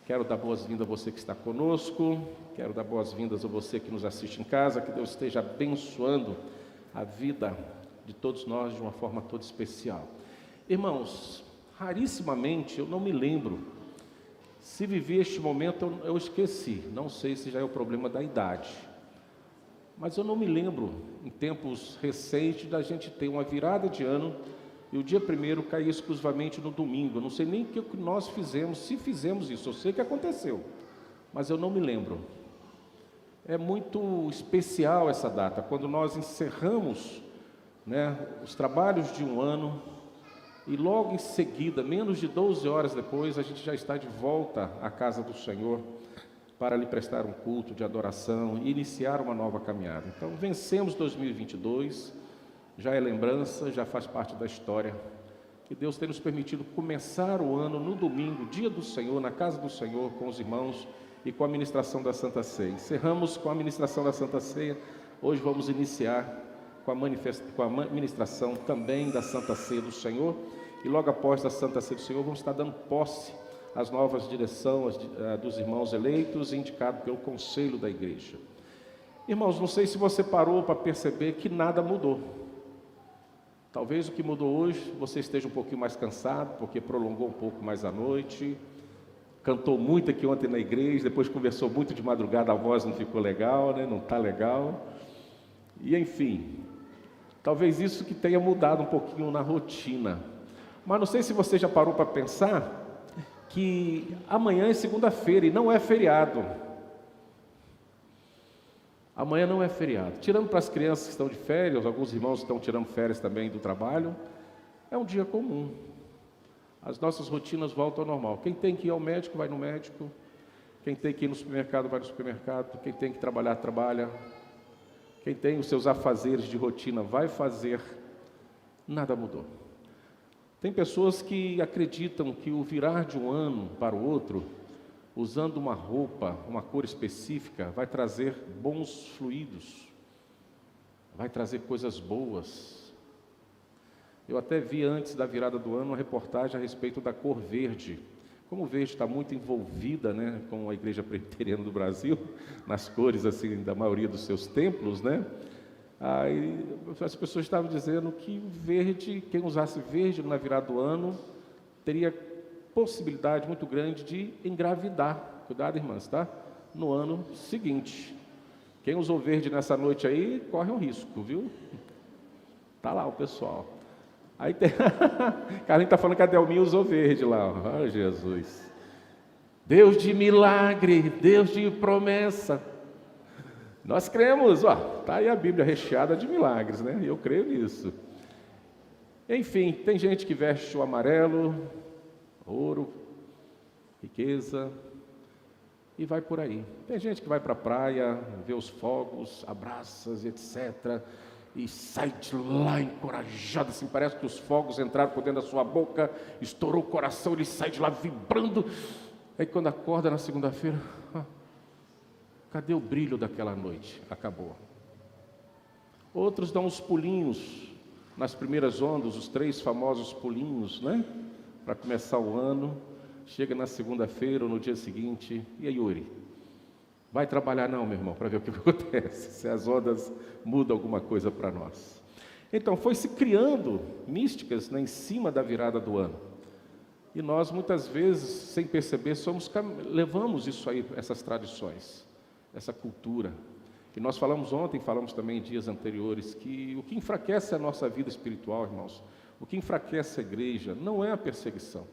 Quero dar boas-vindas a você que está conosco, quero dar boas-vindas a você que nos assiste em casa, que Deus esteja abençoando a vida de todos nós de uma forma toda especial. Irmãos, rarissimamente eu não me lembro, se vivi este momento eu esqueci, não sei se já é o problema da idade, mas eu não me lembro, em tempos recentes, da gente ter uma virada de ano e o dia primeiro cair exclusivamente no domingo. Eu não sei nem o que nós fizemos, se fizemos isso, eu sei que aconteceu, mas eu não me lembro. É muito especial essa data, quando nós encerramos, os trabalhos de um ano, e logo em seguida, menos de 12 horas depois, a gente já está de volta à casa do Senhor, para lhe prestar um culto de adoração e iniciar uma nova caminhada. Então, vencemos 2022, já é lembrança, já faz parte da história, que Deus tem nos permitido começar o ano no domingo, dia do Senhor, na casa do Senhor, com os irmãos e com a ministração da Santa Ceia. Encerramos com a ministração da Santa Ceia, hoje vamos iniciar com a ministração também da Santa Ceia do Senhor, e logo após a Santa Ceia do Senhor, vamos estar dando posse às novas direções dos irmãos eleitos, indicados pelo conselho da igreja. Irmãos, não sei se você parou para perceber que nada mudou. Talvez o que mudou hoje, você esteja um pouquinho mais cansado, porque prolongou um pouco mais a noite, cantou muito aqui ontem na igreja, depois conversou muito de madrugada, a voz não ficou legal, não está legal, e enfim, talvez isso que tenha mudado um pouquinho na rotina. Mas não sei se você já parou para pensar que amanhã é segunda-feira e não é feriado. Amanhã não é feriado. Tirando para as crianças que estão de férias, alguns irmãos estão tirando férias também do trabalho, é um dia comum. As nossas rotinas voltam ao normal. Quem tem que ir ao médico, vai no médico. Quem tem que ir no supermercado, vai no supermercado. Quem tem que trabalhar, trabalha. Quem tem os seus afazeres de rotina, vai fazer. Nada mudou. Tem pessoas que acreditam que o virar de um ano para o outro, usando uma roupa, uma cor específica, vai trazer bons fluidos, vai trazer coisas boas. Eu até vi antes da virada do ano uma reportagem a respeito da cor verde. Como o verde está muito envolvida, com a Igreja Presbiteriana do Brasil, nas cores assim da maioria dos seus templos, aí as pessoas estavam dizendo que o verde, quem usasse verde na virada do ano, teria possibilidade muito grande de engravidar. Cuidado, irmãs, tá? No ano seguinte. Quem usou verde nessa noite aí, corre um risco, viu? Tá lá o pessoal. Aí tem... Carlinhos está falando que a Delminha usou verde lá. Ah, Jesus. Deus de milagre, Deus de promessa. Nós cremos, tá aí a Bíblia recheada de milagres, E eu creio nisso. Enfim, tem gente que veste o amarelo, ouro, riqueza, e vai por aí. Tem gente que vai para a praia, vê os fogos, abraças, etc., e sai de lá encorajado, assim, parece que os fogos entraram por dentro da sua boca, estourou o coração, ele sai de lá vibrando. Aí quando acorda na segunda-feira, cadê o brilho daquela noite? Acabou. Outros dão os pulinhos nas primeiras ondas, os 3 famosos pulinhos, para começar o ano. Chega na segunda-feira ou no dia seguinte, e aí, Yuri? Vai trabalhar não, meu irmão, para ver o que acontece, se as ondas mudam alguma coisa para nós. Então, foi se criando místicas em cima da virada do ano. E nós, muitas vezes, sem perceber, levamos isso aí, essas tradições, essa cultura. E nós falamos ontem, falamos também em dias anteriores, que o que enfraquece a nossa vida espiritual, irmãos, o que enfraquece a igreja, não é a perseguição.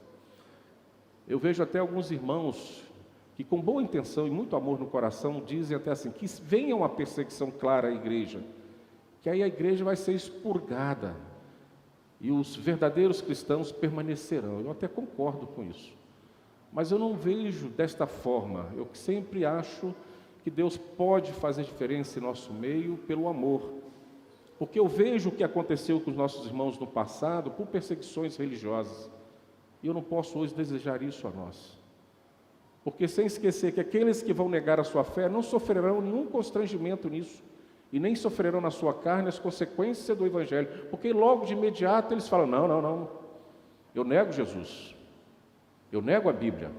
Eu vejo até alguns irmãos que com boa intenção e muito amor no coração dizem até assim, que venha uma perseguição clara à igreja, que aí a igreja vai ser expurgada e os verdadeiros cristãos permanecerão. Eu até concordo com isso, mas eu não vejo desta forma. Eu sempre acho que Deus pode fazer diferença em nosso meio pelo amor, porque eu vejo o que aconteceu com os nossos irmãos no passado por perseguições religiosas, e eu não posso hoje desejar isso a nós. Porque sem esquecer que aqueles que vão negar a sua fé não sofrerão nenhum constrangimento nisso, e nem sofrerão na sua carne as consequências do Evangelho, porque logo de imediato eles falam, não, eu nego Jesus, eu nego a Bíblia,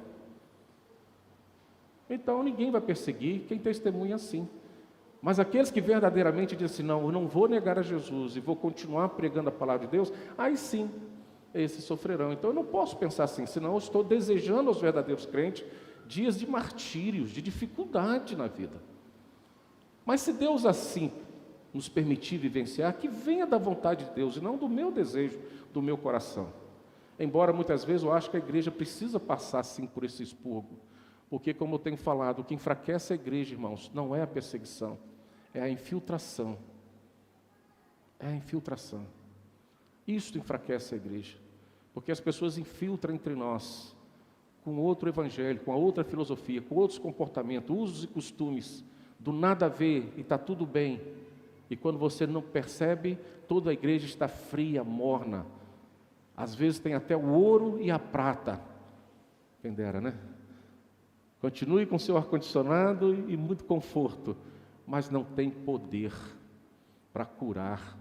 Então ninguém vai perseguir quem testemunha assim. Mas aqueles que verdadeiramente dizem assim, não, eu não vou negar a Jesus e vou continuar pregando a palavra de Deus, aí sim, esses sofrerão. Então eu não posso pensar assim, senão eu estou desejando aos verdadeiros crentes dias de martírios, de dificuldade na vida. Mas se Deus assim nos permitir vivenciar, que venha da vontade de Deus e não do meu desejo, do meu coração. Embora muitas vezes eu acho que a igreja precisa passar sim por esse expurgo, porque como eu tenho falado, o que enfraquece a igreja, irmãos, não é a perseguição, é a infiltração. É a infiltração. Isso enfraquece a igreja, porque as pessoas infiltram entre nós, com outro evangelho, com a outra filosofia, com outros comportamentos, usos e costumes, do nada a ver, e está tudo bem. E quando você não percebe, toda a igreja está fria, morna. Às vezes tem até o ouro e a prata. Quem dera, né? Continue com seu ar-condicionado e muito conforto, mas não tem poder para curar.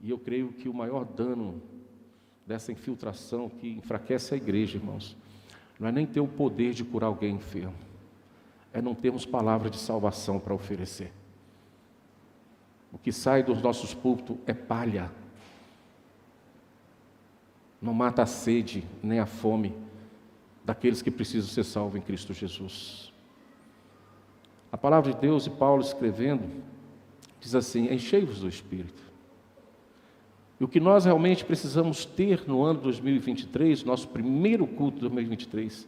E eu creio que o maior dano dessa infiltração que enfraquece a igreja, irmãos, não é nem ter o poder de curar alguém enfermo, é não termos palavra de salvação para oferecer. O que sai dos nossos púlpitos é palha. Não mata a sede, nem a fome daqueles que precisam ser salvos em Cristo Jesus. A palavra de Deus, e Paulo escrevendo, diz assim, enchei-vos do Espírito. E o que nós realmente precisamos ter no ano 2023, nosso primeiro culto de 2023,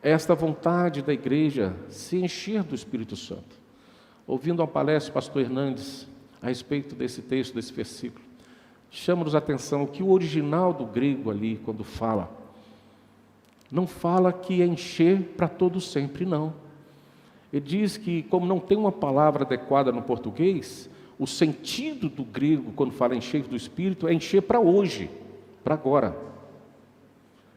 é esta vontade da igreja se encher do Espírito Santo. Ouvindo uma palestra do pastor Hernandes a respeito desse texto, desse versículo, chama-nos a atenção que o original do grego ali, quando fala, não fala que é encher para todo sempre, não. Ele diz que, como não tem uma palavra adequada no português, o sentido do grego, quando fala encher do Espírito, é encher para hoje, para agora.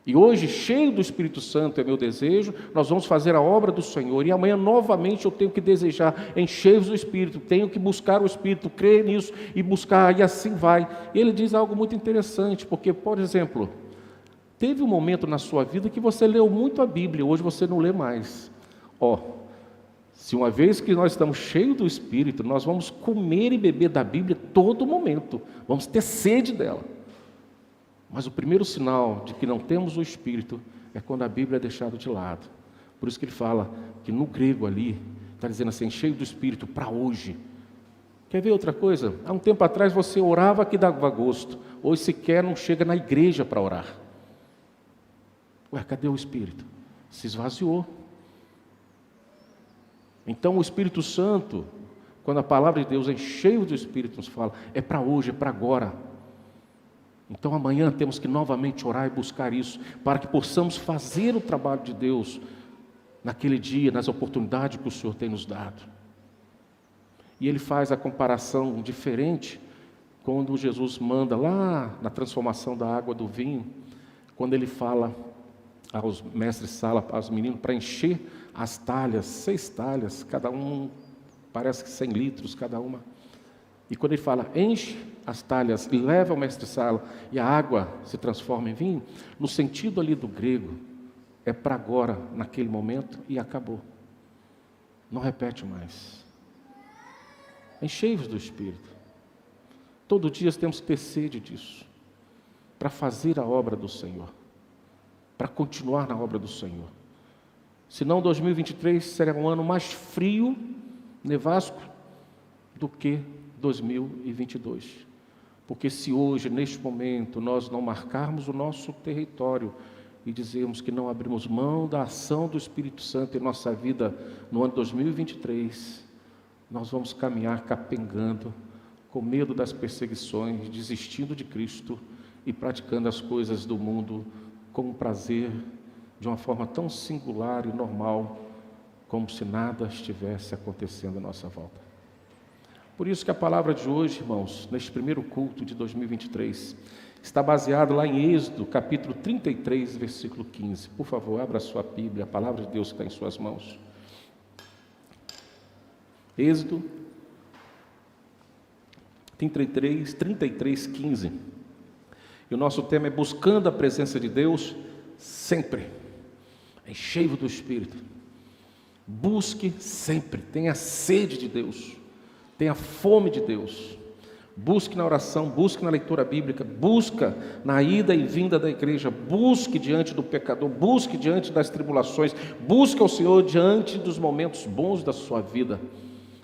E hoje, cheio do Espírito Santo, é meu desejo, nós vamos fazer a obra do Senhor, e amanhã novamente eu tenho que desejar encher-vos do Espírito, tenho que buscar o Espírito, crer nisso e buscar, e assim vai. Ele diz algo muito interessante, porque, por exemplo, teve um momento na sua vida que você leu muito a Bíblia, hoje você não lê mais. Se uma vez que nós estamos cheios do Espírito, nós vamos comer e beber da Bíblia todo momento, vamos ter sede dela. Mas o primeiro sinal de que não temos o Espírito é quando a Bíblia é deixada de lado. Por isso que ele fala que no grego ali, está dizendo assim, cheio do Espírito para hoje. Quer ver outra coisa? Há um tempo atrás você orava que dava gosto, hoje sequer não chega na igreja para orar. Cadê o Espírito? Se esvaziou. Então o Espírito Santo, quando a palavra de Deus é cheio do Espírito, nos fala, é para hoje, é para agora. Então amanhã temos que novamente orar e buscar isso, para que possamos fazer o trabalho de Deus naquele dia, nas oportunidades que o Senhor tem nos dado. E ele faz a comparação diferente quando Jesus manda lá na transformação da água do vinho, quando ele fala aos mestres sala, aos meninos, para encher as talhas, 6 talhas, cada um, parece que 100 litros cada uma. E quando ele fala, enche as talhas e leva ao mestre-sala e a água se transforma em vinho, no sentido ali do grego, é para agora, naquele momento, e acabou. Não repete mais. Enchei-vos do Espírito. Todo dia temos que ter sede disso, para fazer a obra do Senhor, para continuar na obra do Senhor. Senão 2023 será um ano mais frio, nevasco, do que 2022. Porque se hoje, neste momento, nós não marcarmos o nosso território e dizermos que não abrimos mão da ação do Espírito Santo em nossa vida no ano 2023, nós vamos caminhar capengando, com medo das perseguições, desistindo de Cristo e praticando as coisas do mundo com prazer, de uma forma tão singular e normal, como se nada estivesse acontecendo à nossa volta. Por isso que a palavra de hoje, irmãos, neste primeiro culto de 2023, está baseada lá em Êxodo, capítulo 33, versículo 15. Por favor, abra a sua Bíblia, a palavra de Deus está em suas mãos. Êxodo 33, 15. E o nosso tema é buscando a presença de Deus sempre. Enchei-vos do Espírito. Busque sempre, tenha sede de Deus, tenha fome de Deus. Busque na oração, busque na leitura bíblica, busca na ida e vinda da igreja, busque diante do pecador, busque diante das tribulações, busque ao Senhor diante dos momentos bons da sua vida.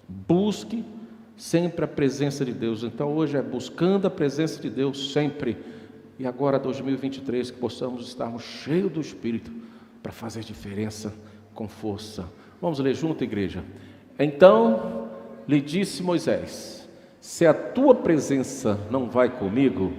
Busque sempre a presença de Deus. Então hoje é buscando a presença de Deus sempre. E agora 2023 que possamos estarmos cheios do Espírito para fazer diferença com força. Vamos ler junto, igreja. Então lhe disse Moisés: se a tua presença não vai comigo,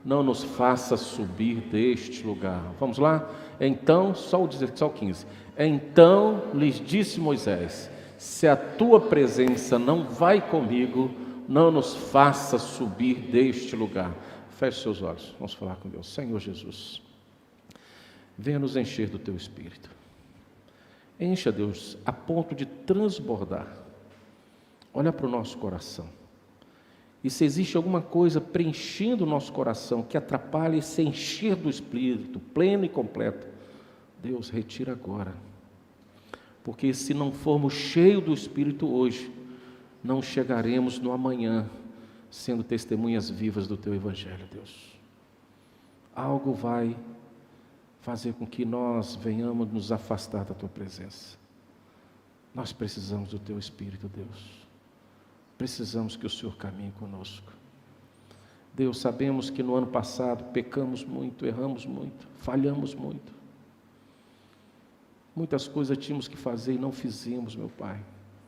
não nos faça subir deste lugar. Vamos lá? Então, só o 15. Então lhes disse Moisés: se a tua presença não vai comigo, não nos faça subir deste lugar. Feche seus olhos, vamos falar com Deus. Senhor Jesus, venha nos encher do teu Espírito. Encha, Deus, a ponto de transbordar. Olha para o nosso coração. E se existe alguma coisa preenchendo o nosso coração que atrapalhe esse encher do Espírito, pleno e completo, Deus, retira agora. Porque se não formos cheios do Espírito hoje, não chegaremos no amanhã sendo testemunhas vivas do Teu Evangelho, Deus. Algo vai fazer com que nós venhamos nos afastar da Tua presença. Nós precisamos do Teu Espírito, Deus. Precisamos que o Senhor caminhe conosco. Deus, sabemos que no ano passado pecamos muito, erramos muito, falhamos muito. Muitas coisas tínhamos que fazer e não fizemos, meu Pai.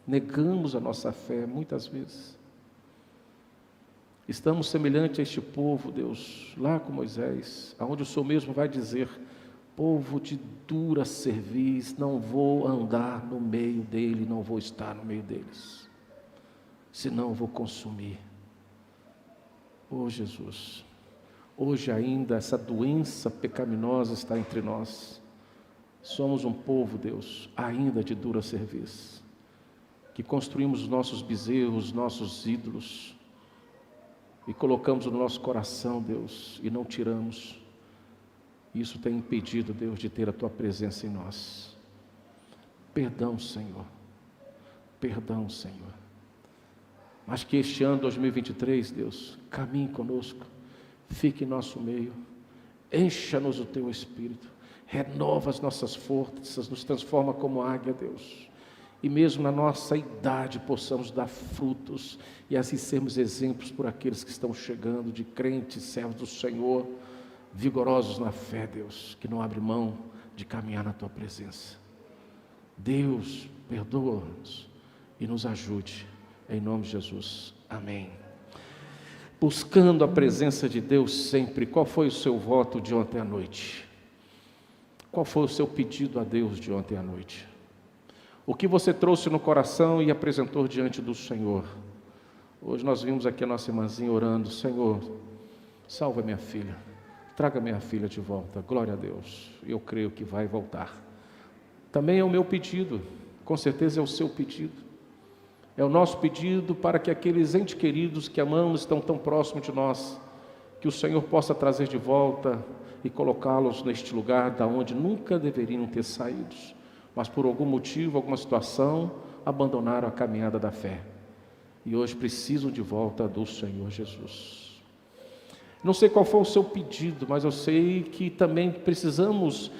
Negamos a nossa fé muitas vezes. Estamos semelhantes a este povo, Deus, lá com Moisés, aonde o Senhor mesmo vai dizer: povo de dura cerviz, não vou andar no meio dele, não vou estar no meio deles, senão eu vou consumir. Oh Jesus, hoje ainda essa doença pecaminosa está entre nós. Somos um povo, Deus, ainda de dura cerviz, que construímos os nossos bezerros, nossos ídolos, e colocamos no nosso coração, Deus, e não tiramos. Isso tem impedido, Deus, de ter a Tua presença em nós. Perdão, Senhor. Perdão, Senhor. Mas que este ano 2023, Deus, caminhe conosco, fique em nosso meio, encha-nos o Teu Espírito, renova as nossas forças, nos transforma como águia, Deus. E mesmo na nossa idade possamos dar frutos e assim sermos exemplos por aqueles que estão chegando, de crentes, servos do Senhor, vigorosos na fé, Deus, que não abre mão de caminhar na Tua presença. Deus, perdoa-nos e nos ajude, em nome de Jesus, amém. Buscando a presença de Deus sempre. Qual foi o seu voto de ontem à noite? Qual foi o seu pedido a Deus de ontem à noite? O que você trouxe no coração e apresentou diante do Senhor? Hoje nós vimos aqui a nossa irmãzinha orando: Senhor, salva minha filha, traga minha filha de volta. Glória a Deus, eu creio que vai voltar. Também é o meu pedido, com certeza é o seu pedido. É o nosso pedido para que aqueles entes queridos que amamos, estão tão próximos de nós, que o Senhor possa trazer de volta e colocá-los neste lugar da onde nunca deveriam ter saído, mas por algum motivo, alguma situação, abandonaram a caminhada da fé e hoje precisam de volta do Senhor Jesus. Não sei qual foi o seu pedido, mas eu sei que também precisamos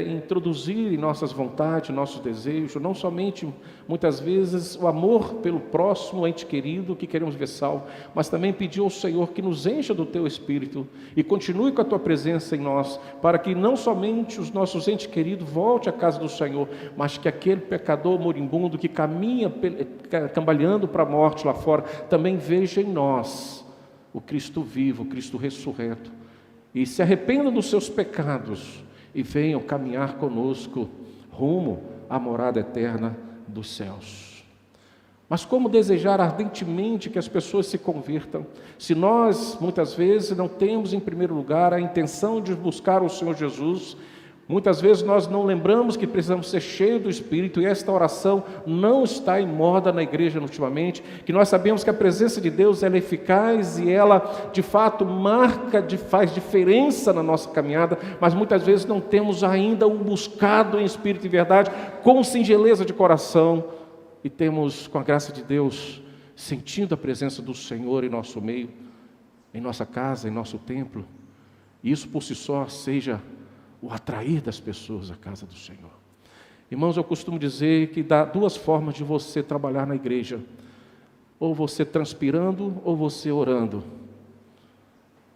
introduzir em nossas vontades, nossos desejos, não somente, muitas vezes, o amor pelo próximo, ente querido, que queremos ver salvo, mas também pedir ao Senhor que nos encha do Teu Espírito e continue com a Tua presença em nós, para que não somente os nossos entes queridos voltem à casa do Senhor, mas que aquele pecador moribundo que caminha cambaleando para a morte lá fora, também veja em nós o Cristo vivo, o Cristo ressurreto, e se arrependa dos seus pecados e venham caminhar conosco rumo à morada eterna dos céus. Mas como desejar ardentemente que as pessoas se convirtam, se nós muitas vezes não temos em primeiro lugar a intenção de buscar o Senhor Jesus, Muitas vezes nós não lembramos que precisamos ser cheios do Espírito, e esta oração não está em moda na igreja ultimamente, que nós sabemos que a presença de Deus ela é eficaz e ela de fato faz diferença na nossa caminhada, mas muitas vezes não temos ainda o buscado em Espírito e verdade, com singeleza de coração, e temos, com a graça de Deus, sentindo a presença do Senhor em nosso meio, em nossa casa, em nosso templo, e isso por si só seja o atrair das pessoas à casa do Senhor. Irmãos, eu costumo dizer que dá duas formas de você trabalhar na igreja: ou você transpirando, ou você orando.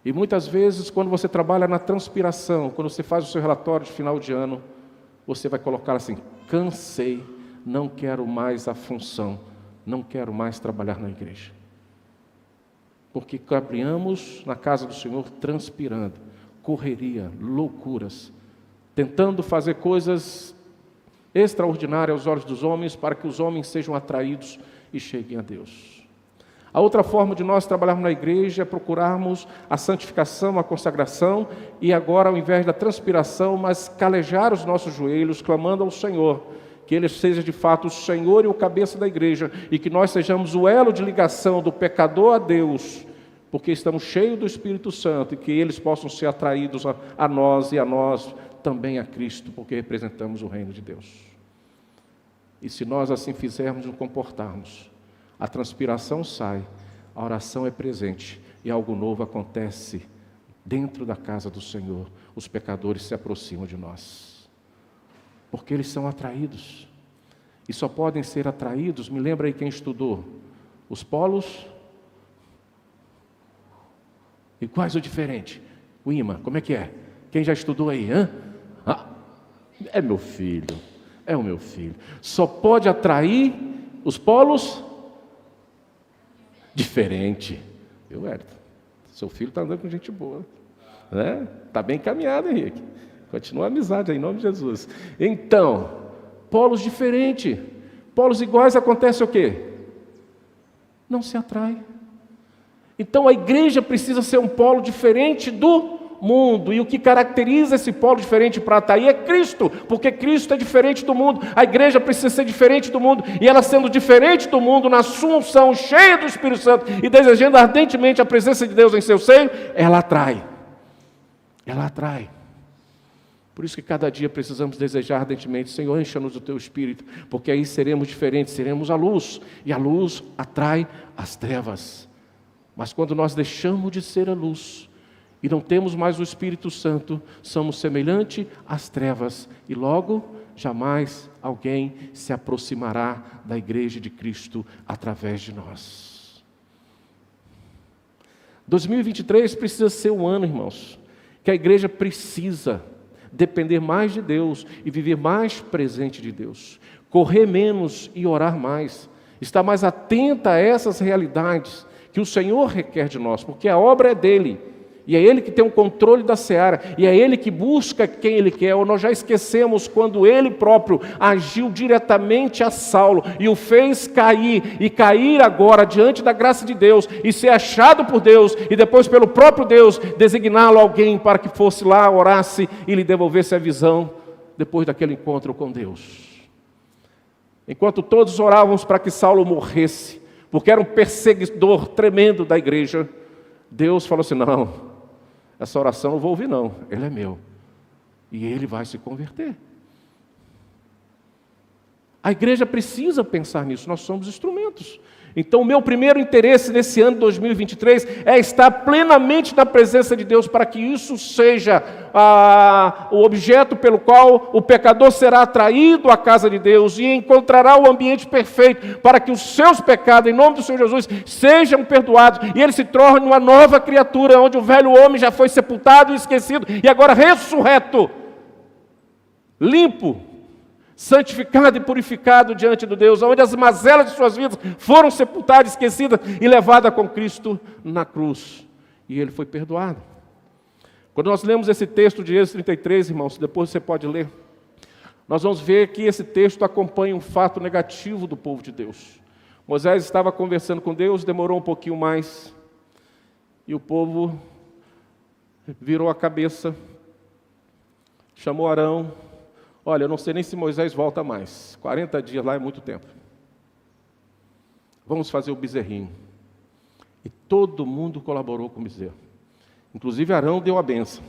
E muitas vezes, quando você trabalha na transpiração, quando você faz o seu relatório de final de ano, você vai colocar assim: cansei, não quero mais a função, não quero mais trabalhar na igreja. Porque caminhamos na casa do Senhor transpirando, correria, loucuras, tentando fazer coisas extraordinárias aos olhos dos homens, para que os homens sejam atraídos e cheguem a Deus. A outra forma de nós trabalharmos na igreja é procurarmos a santificação, a consagração, e agora, ao invés da transpiração, mas calejar os nossos joelhos, clamando ao Senhor, que Ele seja de fato o Senhor e o cabeça da igreja, e que nós sejamos o elo de ligação do pecador a Deus, porque estamos cheios do Espírito Santo, e que eles possam ser atraídos a nós, e a nós também a Cristo, porque representamos o reino de Deus. E se nós assim fizermos, nos comportarmos, a transpiração sai, a oração é presente, e algo novo acontece dentro da casa do Senhor. Os pecadores se aproximam de nós, porque eles são atraídos, e só podem ser atraídos. Me lembra aí quem estudou os polos e quais o diferente? O ímã, como é que é? Quem já estudou aí? É meu filho, é o meu filho. Só pode atrair os polos diferente. Viu, Hérito? Seu filho está andando com gente boa, né? Está bem encaminhado, Henrique. Continua a amizade aí, em nome de Jesus. Então, polos diferentes. Polos iguais, acontece o quê? Não se atrai. Então a igreja precisa ser um polo diferente do mundo, e o que caracteriza esse polo diferente para atrair é Cristo, porque Cristo é diferente do mundo. A igreja precisa ser diferente do mundo, e ela sendo diferente do mundo, na sua unção, cheia do Espírito Santo, e desejando ardentemente a presença de Deus em seu seio, ela atrai. Ela atrai. Por isso que cada dia precisamos desejar ardentemente: Senhor, encha-nos do Teu Espírito, porque aí seremos diferentes, seremos a luz, e a luz atrai as trevas. Mas quando nós deixamos de ser a luz e não temos mais o Espírito Santo, somos semelhantes às trevas, e logo jamais alguém se aproximará da igreja de Cristo através de nós. 2023 precisa ser um ano, irmãos, que a igreja precisa depender mais de Deus e viver mais presente de Deus, correr menos e orar mais, estar mais atenta a essas realidades que o Senhor requer de nós, porque a obra é dele, e é Ele que tem o controle da seara, e é Ele que busca quem Ele quer. Ou nós já esquecemos quando Ele próprio agiu diretamente a Saulo, e o fez cair, e cair agora diante da graça de Deus, e ser achado por Deus, e depois pelo próprio Deus, designá-lo alguém para que fosse lá, orasse, e lhe devolvesse a visão, depois daquele encontro com Deus. Enquanto todos orávamos para que Saulo morresse, porque era um perseguidor tremendo da igreja, Deus falou assim: não, essa oração eu não vou ouvir não, ele é meu, e ele vai se converter. A igreja precisa pensar nisso, nós somos instrumentos. Então o meu primeiro interesse nesse ano de 2023 é estar plenamente na presença de Deus, para que isso seja o objeto pelo qual o pecador será atraído à casa de Deus e encontrará o ambiente perfeito para que os seus pecados, em nome do Senhor Jesus, sejam perdoados, e ele se torne uma nova criatura, onde o velho homem já foi sepultado e esquecido, e agora ressurreto, limpo, santificado e purificado diante de Deus, onde as mazelas de suas vidas foram sepultadas, esquecidas e levadas com Cristo na cruz, e ele foi perdoado. Quando nós lemos esse texto de Êxodo 33, irmãos, depois você pode ler, nós vamos ver que esse texto acompanha um fato negativo do povo de Deus. Moisés estava conversando com Deus, demorou um pouquinho mais, e o povo virou a cabeça, chamou Arão. Olha, eu não sei nem se Moisés volta mais. 40 dias lá é muito tempo. Vamos fazer o bezerrinho. E todo mundo colaborou com o bezerro. Inclusive Arão deu a benção.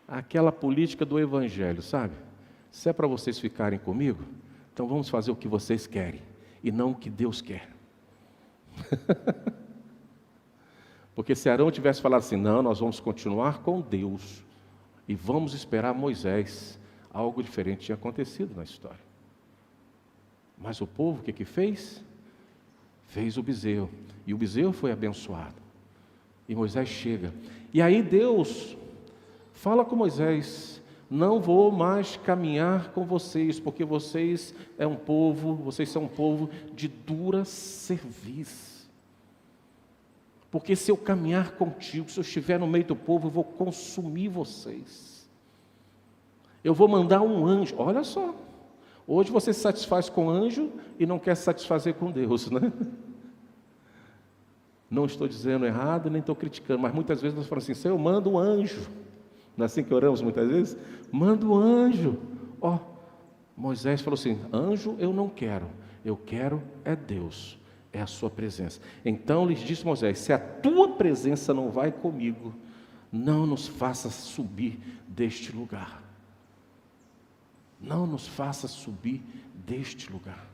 Aquela política do evangelho, sabe? Se é para vocês ficarem comigo, então vamos fazer o que vocês querem e não o que Deus quer. Porque se Arão tivesse falado assim, não, nós vamos continuar com Deus e vamos esperar Moisés, algo diferente tinha acontecido na história. Mas o povo o que fez? Fez o bezerro, e o bezerro foi abençoado. E Moisés chega, e aí Deus fala com Moisés, não vou mais caminhar com vocês, porque vocês são um povo de dura cerviz. Porque se eu caminhar contigo, se eu estiver no meio do povo, eu vou consumir vocês. Eu vou mandar um anjo. Olha só, hoje você se satisfaz com anjo e não quer se satisfazer com Deus, né? Não estou dizendo errado, nem estou criticando, mas muitas vezes nós falamos assim, Senhor, manda um anjo. Não é assim que oramos muitas vezes? Manda um anjo. Moisés falou assim, anjo eu não quero, eu quero é Deus. É a sua presença. Então lhes disse Moisés, se a tua presença não vai comigo, não nos faça subir deste lugar. Não nos faça subir deste lugar.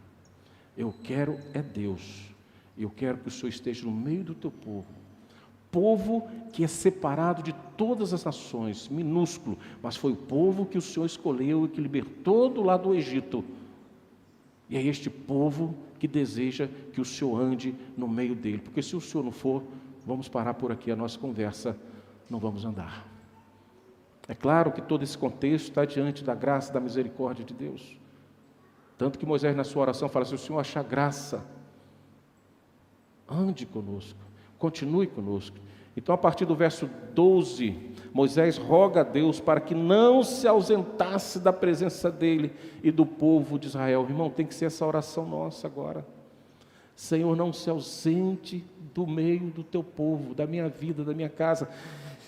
Eu quero é Deus. Eu quero que o Senhor esteja no meio do teu povo. Povo que é separado de todas as nações, minúsculo, mas foi o povo que o Senhor escolheu e que libertou do lado do Egito. E é este povo que deseja que o Senhor ande no meio dele. Porque se o Senhor não for, vamos parar por aqui a nossa conversa, não vamos andar. É claro que todo esse contexto está diante da graça e da misericórdia de Deus. Tanto que Moisés na sua oração fala, se o Senhor achar graça, ande conosco, continue conosco. Então a partir do verso 12, Moisés roga a Deus para que não se ausentasse da presença dele e do povo de Israel. Irmão, tem que ser essa oração nossa agora. Senhor, não se ausente do meio do teu povo, da minha vida, da minha casa.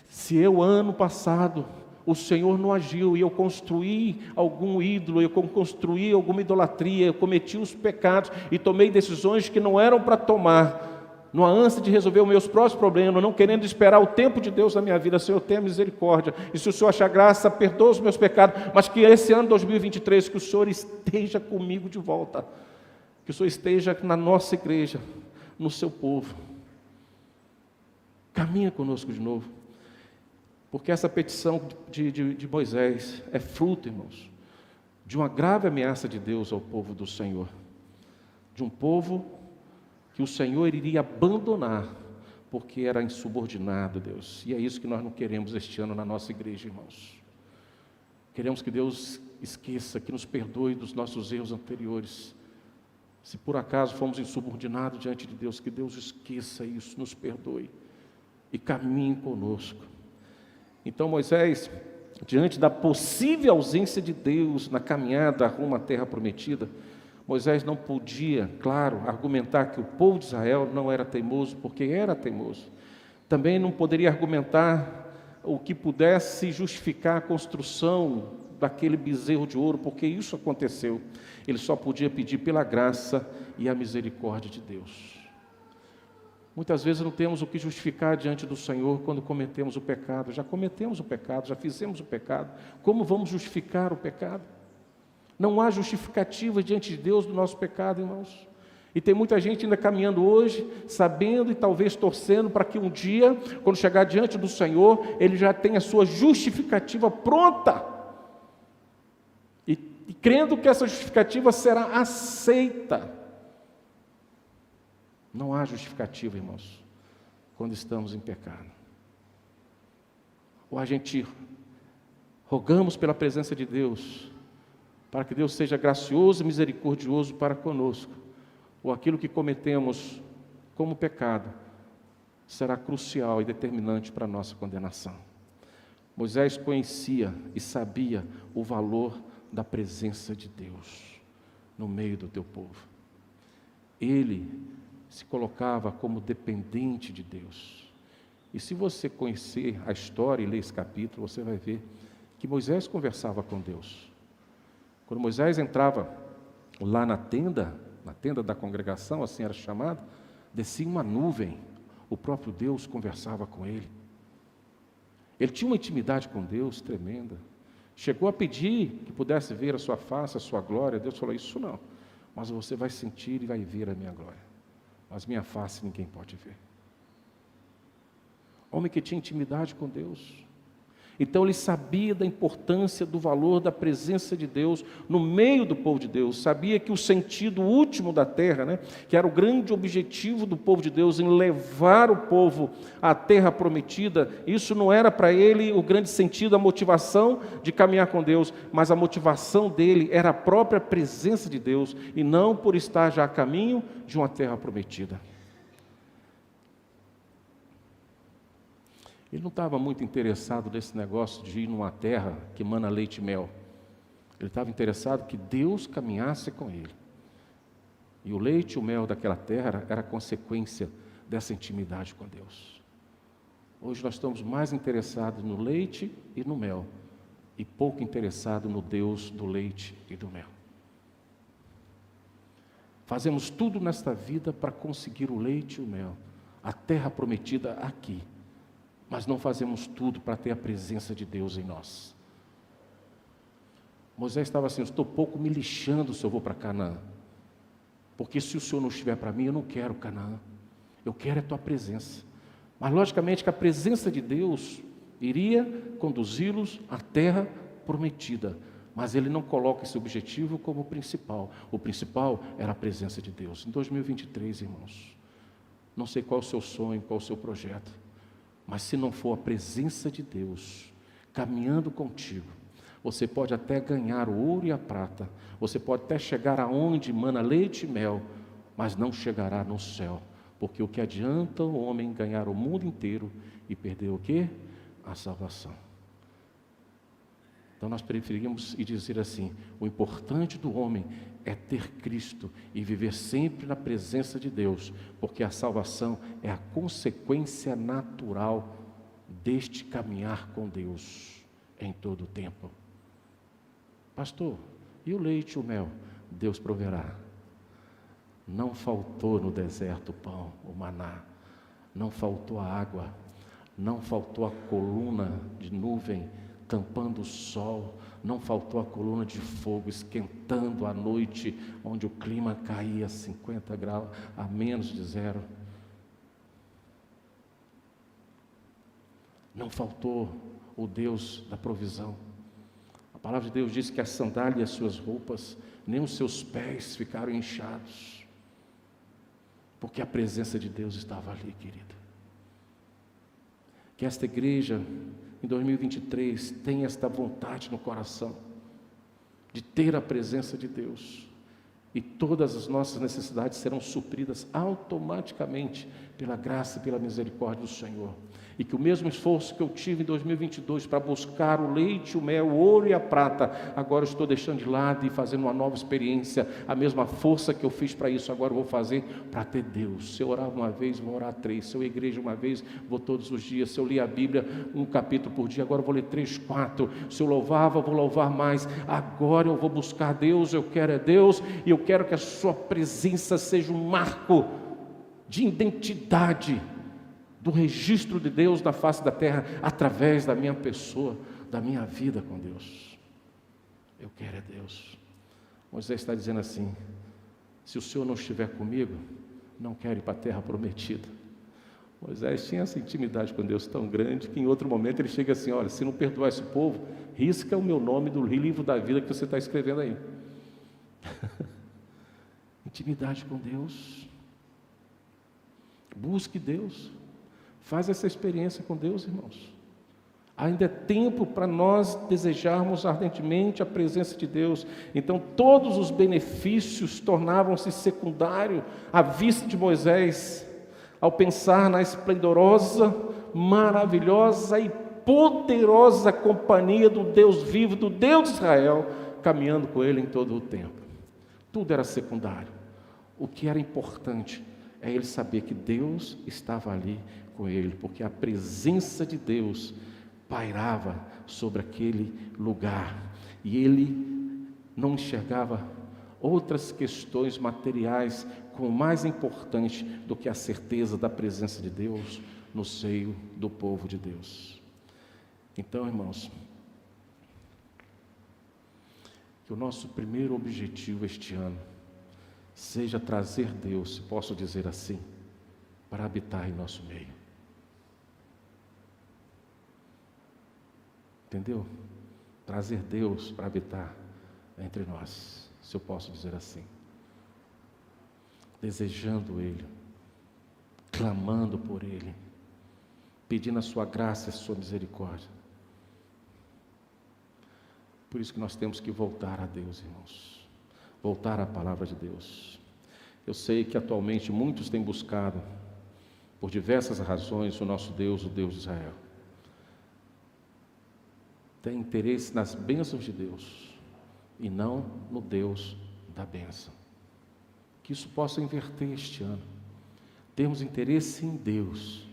Se eu ano passado o Senhor não agiu e eu construí algum ídolo, eu construí alguma idolatria, eu cometi os pecados e tomei decisões que não eram para tomar, numa ânsia de resolver os meus próprios problemas, não querendo esperar o tempo de Deus na minha vida, Senhor, tenha misericórdia, e se o Senhor achar graça, perdoa os meus pecados, mas que esse ano 2023, que o Senhor esteja comigo de volta, que o Senhor esteja na nossa igreja, no seu povo, caminha conosco de novo, porque essa petição de Moisés é fruto, irmãos, de uma grave ameaça de Deus ao povo do Senhor, de um povo que o Senhor iria abandonar, porque era insubordinado, Deus. E é isso que nós não queremos este ano na nossa igreja, irmãos. Queremos que Deus esqueça, que nos perdoe dos nossos erros anteriores. Se por acaso fomos insubordinados diante de Deus, que Deus esqueça isso, nos perdoe e caminhe conosco. Então Moisés, diante da possível ausência de Deus na caminhada rumo à terra prometida, Moisés não podia, claro, argumentar que o povo de Israel não era teimoso, porque era teimoso. Também não poderia argumentar o que pudesse justificar a construção daquele bezerro de ouro, porque isso aconteceu. Ele só podia pedir pela graça e a misericórdia de Deus. Muitas vezes não temos o que justificar diante do Senhor quando cometemos o pecado. Já cometemos o pecado, já fizemos o pecado. Como vamos justificar o pecado? Não há justificativa diante de Deus do nosso pecado, irmãos. E tem muita gente ainda caminhando hoje, sabendo e talvez torcendo para que um dia, quando chegar diante do Senhor, ele já tenha a sua justificativa pronta. E crendo que essa justificativa será aceita. Não há justificativa, irmãos, quando estamos em pecado. Ou a gente rogamos pela presença de Deus, para que Deus seja gracioso e misericordioso para conosco, ou aquilo que cometemos como pecado será crucial e determinante para a nossa condenação. Moisés conhecia e sabia o valor da presença de Deus no meio do teu povo. Ele se colocava como dependente de Deus. E se você conhecer a história e ler esse capítulo, você vai ver que Moisés conversava com Deus. Quando Moisés entrava lá na tenda da congregação, assim era chamada, descia uma nuvem, o próprio Deus conversava com ele. Ele tinha uma intimidade com Deus tremenda. Chegou a pedir que pudesse ver a sua face, a sua glória. Deus falou, isso não, mas você vai sentir e vai ver a minha glória. Mas minha face ninguém pode ver. Homem que tinha intimidade com Deus. Então ele sabia da importância, do valor da presença de Deus no meio do povo de Deus. Sabia que o sentido último da terra, que era o grande objetivo do povo de Deus, em levar o povo à terra prometida, isso não era para ele o grande sentido, a motivação de caminhar com Deus, mas a motivação dele era a própria presença de Deus, e não por estar já a caminho de uma terra prometida. Ele não estava muito interessado nesse negócio de ir numa terra que mana leite e mel. Ele estava interessado que Deus caminhasse com ele. E o leite e o mel daquela terra era consequência dessa intimidade com Deus. Hoje nós estamos mais interessados no leite e no mel, e pouco interessados no Deus do leite e do mel. Fazemos tudo nesta vida para conseguir o leite e o mel, a terra prometida aqui. Mas não fazemos tudo para ter a presença de Deus em nós. Moisés estava assim, eu estou pouco me lixando se eu vou para Canaã. Porque se o Senhor não estiver para mim, eu não quero Canaã. Eu quero a tua presença. Mas logicamente que a presença de Deus iria conduzi-los à terra prometida. Mas ele não coloca esse objetivo como principal. O principal era a presença de Deus. Em 2023, irmãos, não sei qual é o seu sonho, qual é o seu projeto. Mas se não for a presença de Deus caminhando contigo, você pode até ganhar o ouro e a prata, você pode até chegar aonde mana leite e mel, mas não chegará no céu, porque o que adianta o homem ganhar o mundo inteiro e perder o quê? A salvação. Então nós preferimos dizer assim, o importante do homem é ter Cristo e viver sempre na presença de Deus, porque a salvação é a consequência natural deste caminhar com Deus em todo o tempo. Pastor, e o leite e o mel? Deus proverá. Não faltou no deserto o pão, o maná, não faltou a água, não faltou a coluna de nuvem tampando o sol, não faltou a coluna de fogo esquentando a noite, onde o clima caía 50 graus, a menos de zero. Não faltou o Deus da provisão. A palavra de Deus diz que a sandália e as suas roupas, nem os seus pés ficaram inchados, porque a presença de Deus estava ali, querido. Que esta igreja em 2023, tem esta vontade no coração, de ter a presença de Deus, e todas as nossas necessidades serão supridas automaticamente, pela graça e pela misericórdia do Senhor, e que o mesmo esforço que eu tive em 2022, para buscar o leite, o mel, o ouro e a prata, agora eu estou deixando de lado e fazendo uma nova experiência, a mesma força que eu fiz para isso, agora eu vou fazer para ter Deus. Se eu orar uma vez, vou orar 3, se eu igreja uma vez, vou todos os dias, se eu ler a Bíblia, um capítulo por dia, agora eu vou ler 3, 4, se eu louvava, vou louvar mais, agora eu vou buscar Deus, eu quero é Deus, e eu quero que a sua presença seja um marco de identidade, do registro de Deus na face da terra, através da minha pessoa, da minha vida com Deus. Eu quero é Deus. Moisés está dizendo assim, se o Senhor não estiver comigo, não quero ir para a terra prometida. Moisés tinha essa intimidade com Deus tão grande, que em outro momento ele chega assim, olha, se não perdoar esse povo, risca o meu nome do livro da vida que você está escrevendo aí. Intimidade com Deus. Busque Deus. Faz essa experiência com Deus, irmãos. Ainda é tempo para nós desejarmos ardentemente a presença de Deus. Então todos os benefícios tornavam-se secundários à vista de Moisés, ao pensar na esplendorosa, maravilhosa e poderosa companhia do Deus vivo, do Deus de Israel, caminhando com ele em todo o tempo. Tudo era secundário. O que era importante é ele saber que Deus estava ali com ele, porque a presença de Deus pairava sobre aquele lugar, e ele não enxergava outras questões materiais como mais importante do que a certeza da presença de Deus no seio do povo de Deus. Então, irmãos, que o nosso primeiro objetivo este ano seja trazer Deus, se posso dizer assim, para habitar em nosso meio. Entendeu? Trazer Deus para habitar entre nós, se eu posso dizer assim. Desejando Ele, clamando por Ele, pedindo a sua graça e a sua misericórdia. Por isso que nós temos que voltar a Deus, irmãos. Voltar à palavra de Deus. Eu sei que atualmente muitos têm buscado, por diversas razões, o nosso Deus, o Deus de Israel. Tem interesse nas bênçãos de Deus e não no Deus da bênção. Que isso possa inverter este ano. Termos interesse em Deus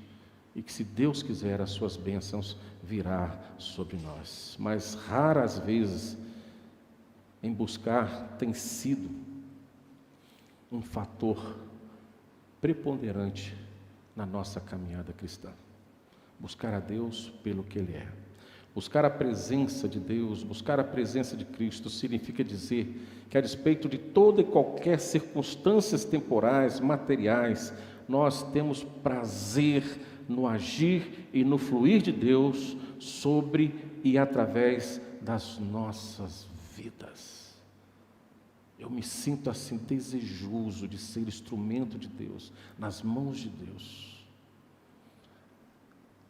e que, se Deus quiser, as suas bênçãos virá sobre nós. Mas raras vezes em buscar tem sido um fator preponderante na nossa caminhada cristã. Buscar a Deus pelo que Ele é. Buscar a presença de Deus, buscar a presença de Cristo, significa dizer que, a despeito de toda e qualquer circunstâncias temporais, materiais, nós temos prazer no agir e no fluir de Deus sobre e através das nossas vidas. Eu me sinto assim desejoso de ser instrumento de Deus, nas mãos de Deus,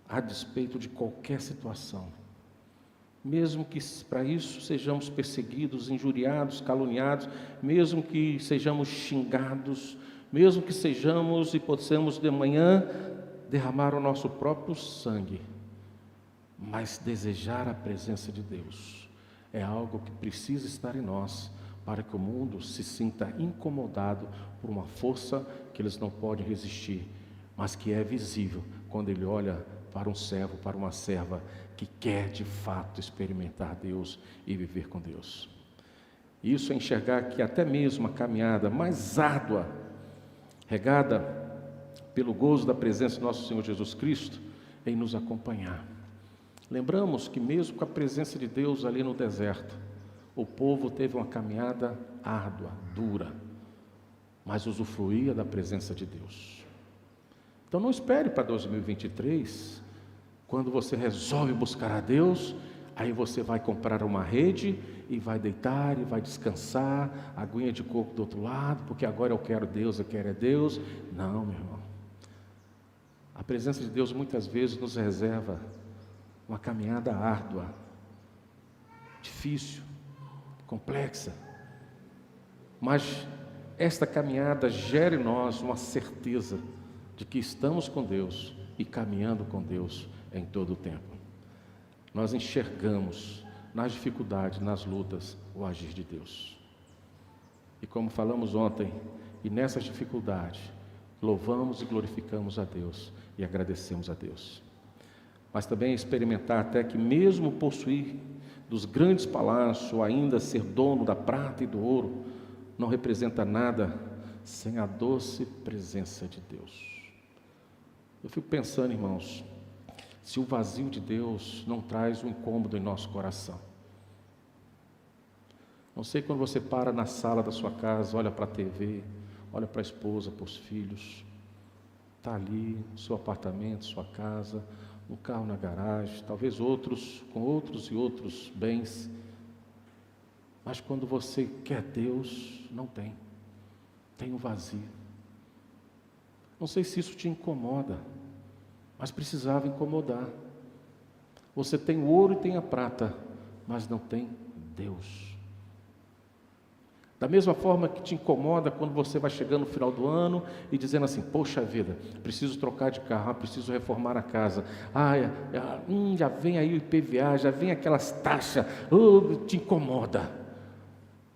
a despeito de qualquer situação. Mesmo que para isso sejamos perseguidos, injuriados, caluniados, mesmo que sejamos xingados, mesmo que sejamos e possamos de manhã derramar o nosso próprio sangue, mas desejar a presença de Deus é algo que precisa estar em nós, para que o mundo se sinta incomodado por uma força que eles não podem resistir, mas que é visível quando ele olha para um servo, para uma serva que quer de fato experimentar Deus e viver com Deus. Isso é enxergar que até mesmo a caminhada mais árdua, regada pelo gozo da presença do nosso Senhor Jesus Cristo, em nos acompanhar. Lembramos que mesmo com a presença de Deus ali no deserto, o povo teve uma caminhada árdua, dura, mas usufruía da presença de Deus. Então não espere para 2023, quando você resolve buscar a Deus, aí você vai comprar uma rede e vai deitar e vai descansar, aguinha de coco do outro lado, porque agora eu quero Deus, eu quero é Deus. Não, meu irmão. A presença de Deus muitas vezes nos reserva uma caminhada árdua, difícil, complexa, mas esta caminhada gera em nós uma certeza de que estamos com Deus e caminhando com Deus em todo o tempo. Nós enxergamos nas dificuldades, nas lutas, o agir de Deus. E como falamos ontem, e nessas dificuldades, louvamos e glorificamos a Deus e agradecemos a Deus. Mas também experimentar até que mesmo possuir dos grandes palácios, ou ainda ser dono da prata e do ouro, não representa nada sem a doce presença de Deus. Eu fico pensando, irmãos, se o vazio de Deus não traz um incômodo em nosso coração. Não sei, quando você para na sala da sua casa, olha para a TV, olha para a esposa, para os filhos, está ali, seu apartamento, sua casa, um carro na garagem, talvez outros, com outros e outros bens, mas quando você quer Deus, não tem, tem um vazio. Não sei se isso te incomoda, mas precisava incomodar. Você tem o ouro e tem a prata, mas não tem Deus. Da mesma forma que te incomoda quando você vai chegando no final do ano e dizendo assim: poxa vida, preciso trocar de carro, preciso reformar a casa, já vem aí o IPVA, já vem aquelas taxas, te incomoda.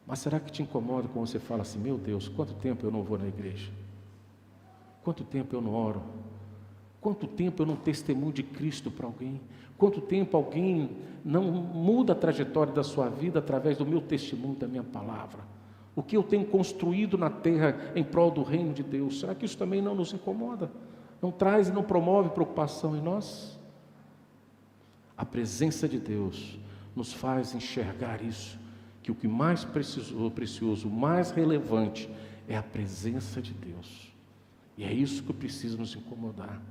Mas será que te incomoda quando você fala assim: meu Deus, quanto tempo eu não vou na igreja? Quanto tempo eu não oro? Quanto tempo eu não testemunho de Cristo para alguém? Quanto tempo alguém não muda a trajetória da sua vida através do meu testemunho, da minha palavra? O que eu tenho construído na terra em prol do reino de Deus? Será que isso também não nos incomoda? Não traz e não promove preocupação em nós? A presença de Deus nos faz enxergar isso, que o que mais precioso, o mais relevante é a presença de Deus. E é isso que precisa nos incomodar.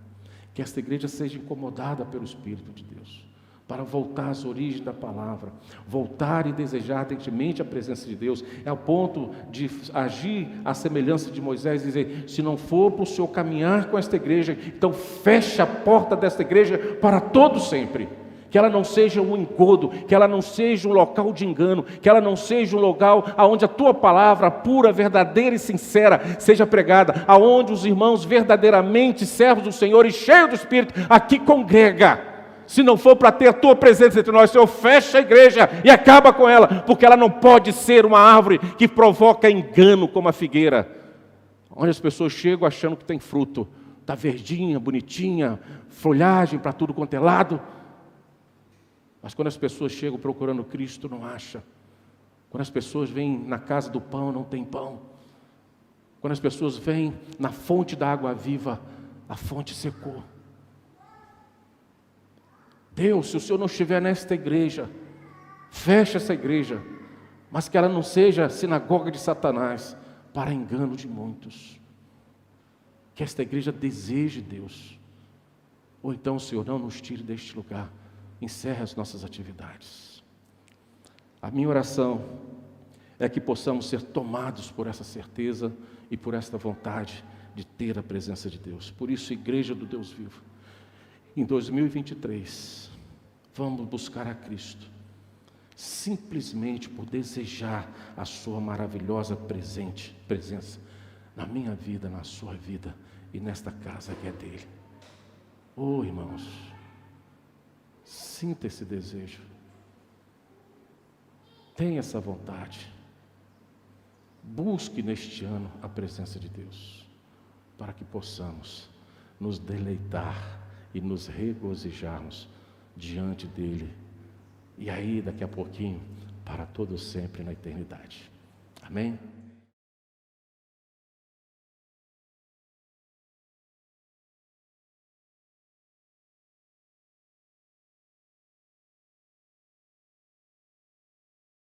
Que esta igreja seja incomodada pelo Espírito de Deus, para voltar às origens da palavra, voltar e desejar ardentemente a presença de Deus, é ao ponto de agir à semelhança de Moisés, dizer: se não for para o Senhor caminhar com esta igreja, então fecha a porta desta igreja para todo sempre. Que ela não seja um engodo, que ela não seja um local de engano, que ela não seja um local onde a tua palavra pura, verdadeira e sincera seja pregada, aonde os irmãos verdadeiramente servos do Senhor e cheios do Espírito aqui congrega. Se não for para ter a tua presença entre nós, Senhor, fecha a igreja e acaba com ela, porque ela não pode ser uma árvore que provoca engano como a figueira, onde as pessoas chegam achando que tem fruto, está verdinha, bonitinha, folhagem para tudo quanto é lado. Mas quando as pessoas chegam procurando Cristo, não acham. Quando as pessoas vêm na casa do pão, não tem pão. Quando as pessoas vêm na fonte da água viva, a fonte secou. Deus, se o Senhor não estiver nesta igreja, fecha essa igreja, mas que ela não seja sinagoga de Satanás, para engano de muitos. Que esta igreja deseje Deus. Ou então, Senhor, não nos tire deste lugar. Encerra as nossas atividades. A minha oração é que possamos ser tomados por essa certeza e por esta vontade de ter a presença de Deus. Por isso, Igreja do Deus Vivo, em 2023, vamos buscar a Cristo, simplesmente por desejar a sua maravilhosa presença na minha vida, na sua vida e nesta casa que é dele. Oh, irmãos, sinta esse desejo, tenha essa vontade, busque neste ano a presença de Deus, para que possamos nos deleitar e nos regozijarmos diante dele, e aí daqui a pouquinho, para todo sempre na eternidade. Amém?